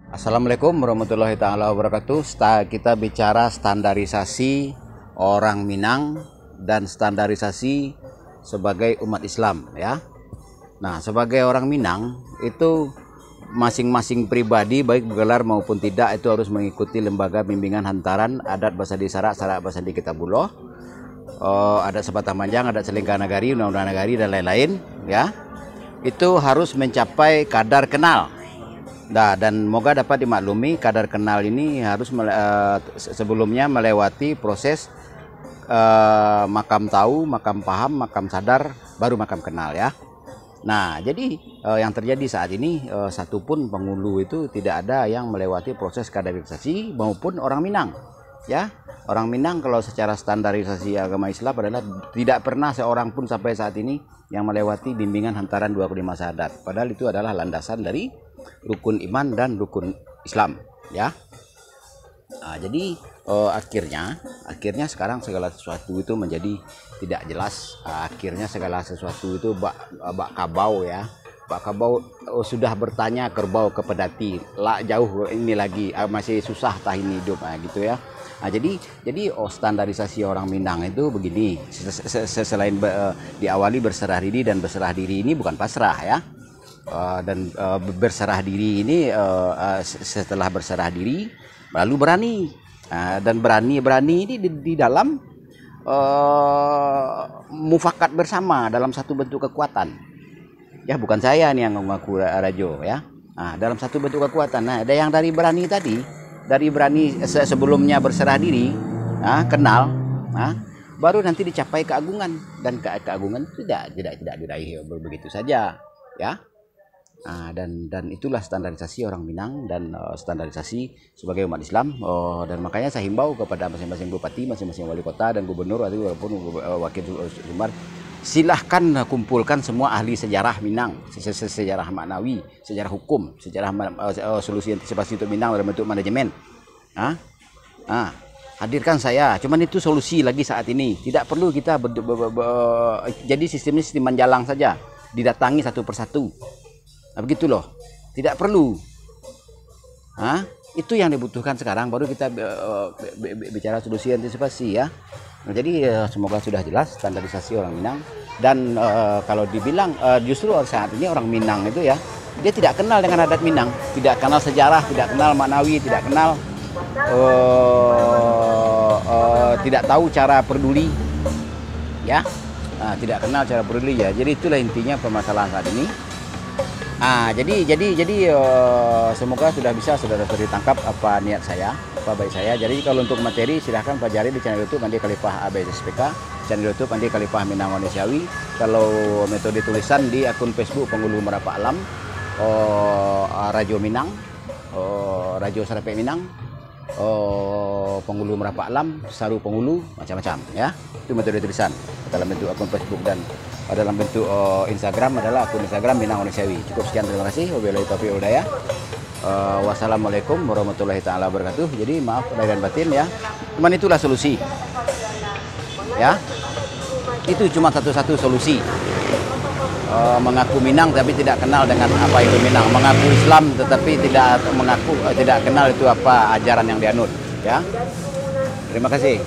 Assalamualaikum warahmatullahi taala wabarakatuh. Kita bicara standarisasi orang Minang dan standarisasi sebagai umat Islam ya. Nah, sebagai orang Minang itu masing-masing pribadi baik bergelar maupun tidak itu harus mengikuti lembaga bimbingan hantaran adat bahasa di Sarak bahasa di Kitabuloh, adat Sebatang Panjang, adat Selingkah Nagari, undang-undang Nagari dan lain-lain ya. Itu harus mencapai kadar kenal. Nah, dan moga dapat dimaklumi kadar kenal ini harus sebelumnya melewati proses makam tahu, makam paham, makam sadar, baru makam kenal ya. Nah, jadi yang terjadi saat ini satupun penghulu itu tidak ada yang melewati proses kaderisasi maupun orang Minang ya. Orang Minang kalau secara standarisasi agama Islam adalah tidak pernah seorang pun sampai saat ini yang melewati bimbingan hantaran 25 syahadat. Padahal itu adalah landasan dari rukun iman dan rukun Islam ya. Nah, jadi akhirnya sekarang segala sesuatu itu menjadi tidak jelas. Akhirnya segala sesuatu itu bak kabau ya. Bak kabau sudah bertanya kerbau ke pedati, lah jauh ini lagi masih susah tahin hidup gitu ya. Nah, jadi standarisasi orang Minang itu begini. Selain diawali berserah diri, dan berserah diri ini bukan pasrah ya. Dan berserah diri ini setelah berserah diri lalu berani, dan berani ini di dalam mufakat bersama dalam satu bentuk kekuatan ya. Bukan saya nih yang mengaku Rajo ya. Nah, dalam satu bentuk kekuatan. Nah, ada yang dari berani tadi, dari berani sebelumnya berserah diri, kenal, baru nanti dicapai keagungan, dan keagungan tidak diraih begitu saja ya. Nah, dan itulah standarisasi orang Minang dan standarisasi sebagai umat Islam. Dan makanya saya himbau kepada masing-masing bupati, masing-masing wali kota dan gubernur ataupun wakil sumber, silahkan kumpulkan semua ahli sejarah Minang, sejarah maknawi, sejarah hukum, sejarah solusi antisipasi untuk Minang dalam bentuk manajemen. Hadirkan saya. Cuman itu solusi lagi saat ini. Tidak perlu kita jadi sistemnya sistem menjalang saja, didatangi satu persatu. Nah, begitu loh, tidak perlu. Itu yang dibutuhkan sekarang, baru kita bicara solusi antisipasi ya. Nah, jadi semoga sudah jelas standarisasi orang Minang. Dan kalau dibilang justru saat ini orang Minang itu ya, dia tidak kenal dengan adat Minang, tidak kenal sejarah, tidak kenal maknawi, tidak kenal tidak tahu cara peduli ya. Tidak kenal cara peduli ya. Jadi itulah intinya permasalahan saat ini. Jadi semoga sudah bisa saudara-saudari tangkap apa niat saya, apa baik saya. Jadi kalau untuk materi silahkan pelajari di channel YouTube Andi Khalifah ABSPK, channel YouTube Andi Khalifah Minang Manusiawi. Kalau metode tulisan di akun Facebook Penghulu Merapak Alam, Rajo Minang, Rajo Sarapek Minang, Penghulu Merapak Alam, Saru Penghulu, macam-macam ya. Itu metode tulisan dalam bentuk akun Facebook, dan dalam bentuk Instagram adalah akun Instagram Minang Manusiawi. Cukup sekian, terima kasih. Wabillahi taufiq wal hidayah. Wassalamualaikum warahmatullahi taala wabarakatuh. Jadi maaf lahir dan batin ya. Cuman itulah solusi. Ya. Itu cuma satu-satu solusi. Mengaku Minang tapi tidak kenal dengan apa itu Minang. Mengaku Islam tetapi tidak kenal itu apa ajaran yang dianut, ya. Terima kasih.